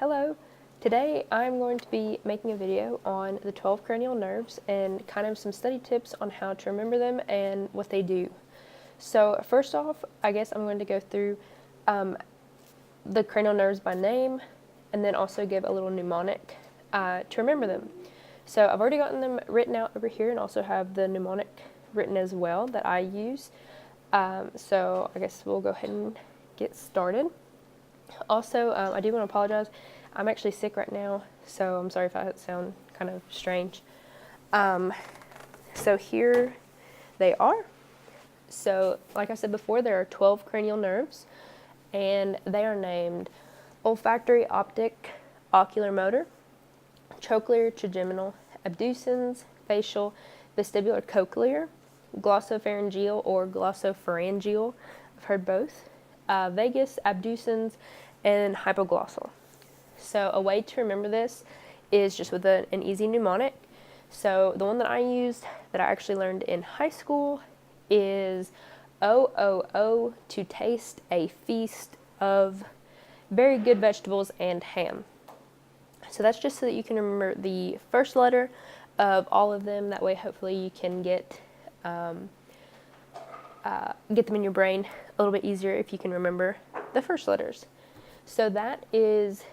Hello! Today I'm going to be making a video on the 12 cranial nerves and kind of some study tips on how to remember them and what they do. So first off, I guess I'm going to go through the cranial nerves by name and then also give a little mnemonic to remember them. So I've already gotten them written out over here and also have the mnemonic written as well that I use. So I guess we'll go ahead and get started. Also, I do want to apologize. I'm actually sick right now, so I'm sorry if I sound kind of strange. So here they are. So, like I said before, there are 12 cranial nerves, and they are named olfactory, optic, ocular motor, trochlear, trigeminal, abducens, facial, vestibular cochlear, glossopharyngeal or glossopharyngeal. I've heard both. Vagus, abducens, and hypoglossal. So a way to remember this is just with an easy mnemonic. So the one that I used that I actually learned in high school is O, to taste a feast of very good vegetables and ham. So that's just so that you can remember the first letter of all of them. That way hopefully you can get them in your brain a little bit easier if you can remember the first letters. So that is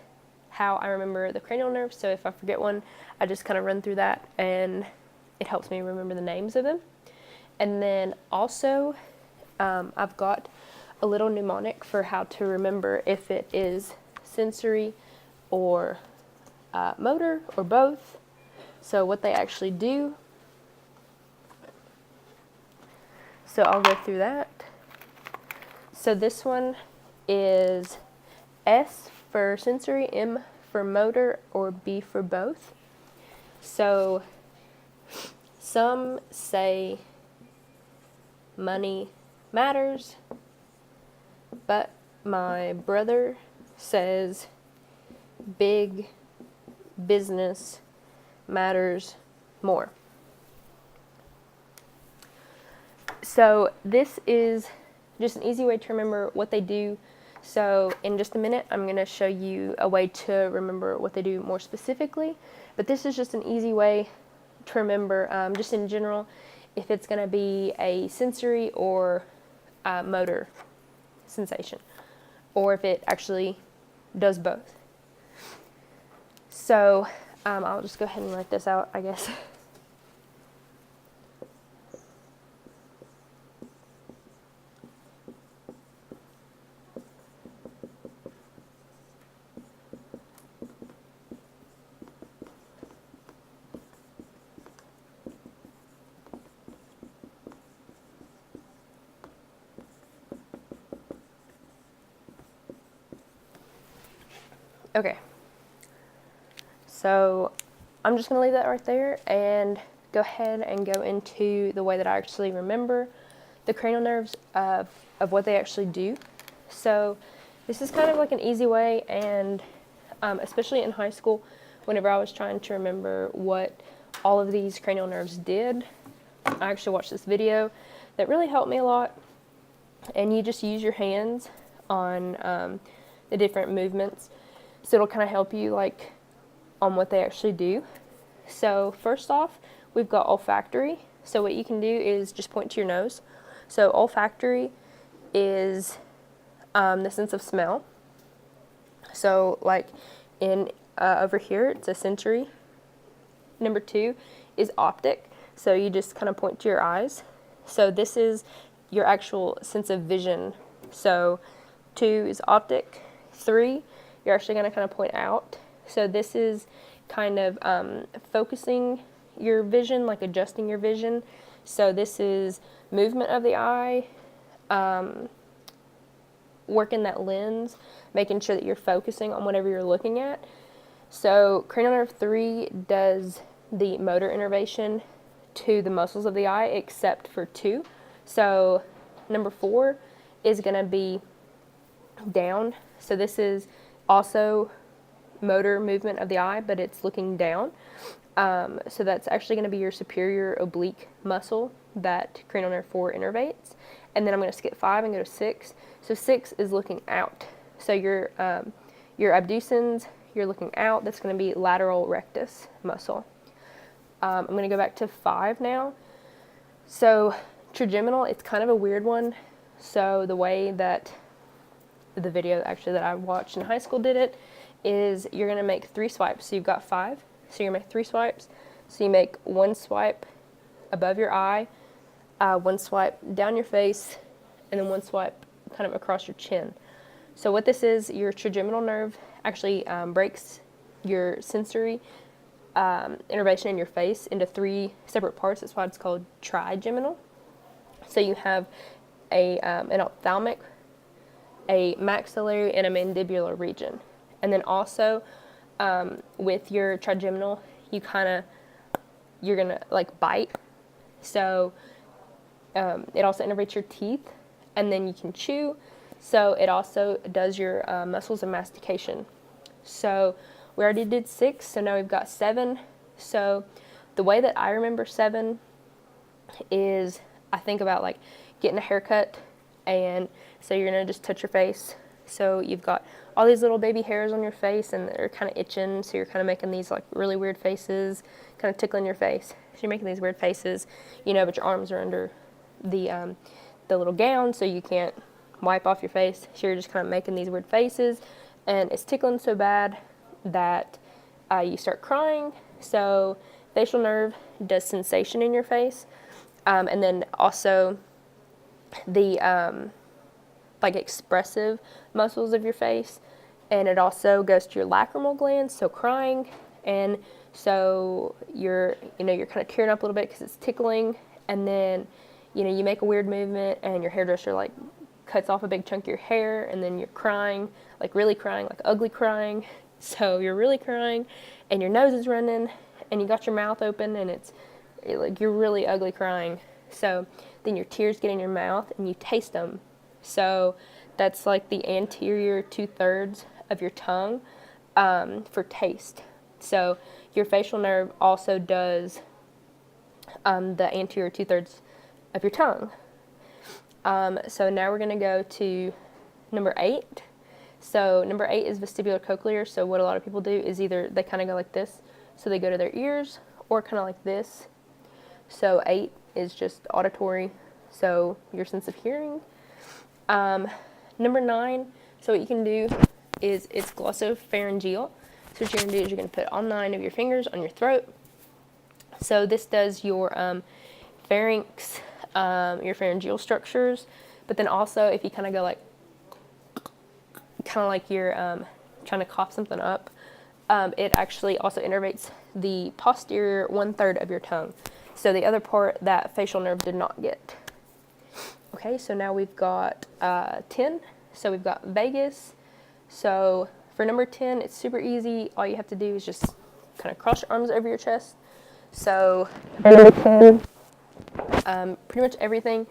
how I remember the cranial nerves. So if I forget one, I just kind of run through that and it helps me remember the names of them. And then also I've got a little mnemonic for how to remember if it is sensory or motor or both. So what they actually do. So I'll go through that. So this one is S for sensory, M for motor, or B for both. So some say money matters, but my brother says big business matters more. So this is just an easy way to remember what they do. So in just a minute, I'm going to show you a way to remember what they do more specifically. But this is just an easy way to remember, just in general, if it's going to be a sensory or motor sensation, or if it actually does both. So I'll just go ahead and write this out, I guess. Okay, so I'm just going to leave that right there and go ahead and go into the way that I actually remember the cranial nerves of what they actually do. So this is kind of like an easy way, and especially in high school, whenever I was trying to remember what all of these cranial nerves did, I actually watched this video that really helped me a lot, and you just use your hands on the different movements. So it'll kind of help you like on what they actually do. So first off, we've got olfactory. So what you can do is just point to your nose. So olfactory is the sense of smell. So like in over here, it's a sensory. Number 2 is optic. So you just kind of point to your eyes. So this is your actual sense of vision. So 2 is optic. 3, you're actually going to kind of point out. So this is kind of focusing your vision, like adjusting your vision. So this is movement of the eye, working that lens, making sure that you're focusing on whatever you're looking at. So cranial nerve 3 does the motor innervation to the muscles of the eye, except for 2. So number 4 is going to be down. So this is also motor movement of the eye, but it's looking down. So that's actually going to be your superior oblique muscle that cranial nerve 4 innervates. And then I'm going to skip 5 and go to 6. So 6 is looking out. So your abducens, you're looking out, that's going to be lateral rectus muscle. I'm going to go back to 5 now. So trigeminal, it's kind of a weird one. So the way that the video actually that I watched in high school did it is you're going to make 3 swipes. So you've got 5. So you're going to make 3 swipes. So you make 1 swipe above your eye, 1 swipe down your face, and then 1 swipe kind of across your chin. So what this is, your trigeminal nerve actually breaks your sensory innervation in your face into 3 separate parts. That's why it's called trigeminal. So you have an ophthalmic, a maxillary, and a mandibular region. And then also with your trigeminal, you're gonna like bite. So it also innervates your teeth, and then you can chew. So it also does your muscles of mastication. So we already did 6, so now we've got 7. So the way that I remember 7 is I think about like getting a haircut, and so you're gonna just touch your face. So you've got all these little baby hairs on your face, and they're kind of itching, so you're kind of making these like really weird faces, kind of tickling your face. So you're making these weird faces, you know, but your arms are under the little gown, so you can't wipe off your face. So you're just kind of making these weird faces, and it's tickling so bad that you start crying. So facial nerve does sensation in your face, and then also the like expressive muscles of your face, and it also goes to your lacrimal glands, so crying, and so you're kind of tearing up a little bit because it's tickling, and then you make a weird movement, and your hairdresser like cuts off a big chunk of your hair, and then you're crying, like really crying, like ugly crying. So you're really crying, and your nose is running, and you got your mouth open, and it's like you're really ugly crying. So then your tears get in your mouth, and you taste them. So that's like the anterior 2/3 of your tongue for taste. So your facial nerve also does the anterior 2/3 of your tongue. So now we're going to go to number 8. So number 8 is vestibulocochlear. So what a lot of people do is either they kind of go like this, so they go to their ears, or kind of like this. So 8 is just auditory, so your sense of hearing. Number 9, so what you can do is it's glossopharyngeal. So what you're going to do is you're going to put all 9 of your fingers on your throat. So this does your pharynx, your pharyngeal structures, but then also if you kind of go like, kind of like you're trying to cough something up, it actually also innervates the posterior 1/3 of your tongue. So the other part that facial nerve did not get. Okay, so now we've got 10. So we've got vagus. So for number 10, it's super easy. All you have to do is just kind of cross your arms over your chest. So number 10, pretty much everything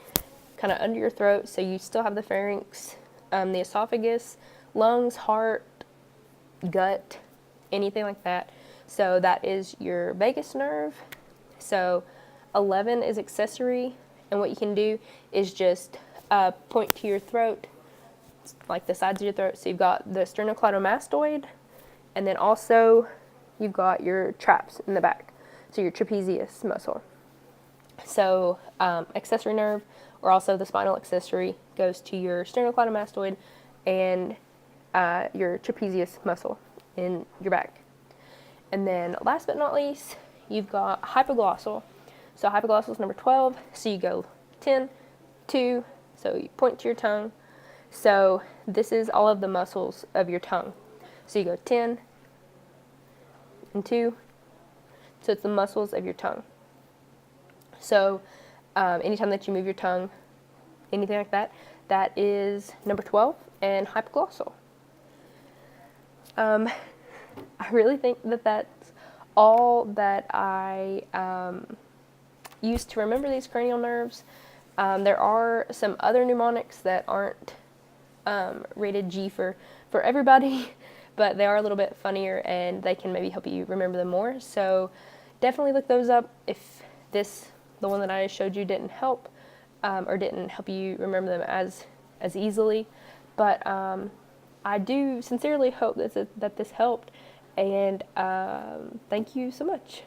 kind of under your throat. So you still have the pharynx, the esophagus, lungs, heart, gut, anything like that. So that is your vagus nerve. So 11 is accessory, and what you can do is just point to your throat, like the sides of your throat. So you've got the sternocleidomastoid, and then also you've got your traps in the back, so your trapezius muscle. So accessory nerve, or also the spinal accessory, goes to your sternocleidomastoid and your trapezius muscle in your back. And then last but not least, you've got hypoglossal. So hypoglossal is number 12. So you go 10, 2, so you point to your tongue. So this is all of the muscles of your tongue. So you go 10 and 2. So it's the muscles of your tongue. So anytime that you move your tongue, anything like that, that is number 12 and hypoglossal. I really think that that's all that I used to remember these cranial nerves. There are some other mnemonics that aren't rated G for everybody, but they are a little bit funnier, and they can maybe help you remember them more. So definitely look those up if the one that I showed you didn't help, or didn't help you remember them as easily. But I do sincerely hope that this helped, And thank you so much.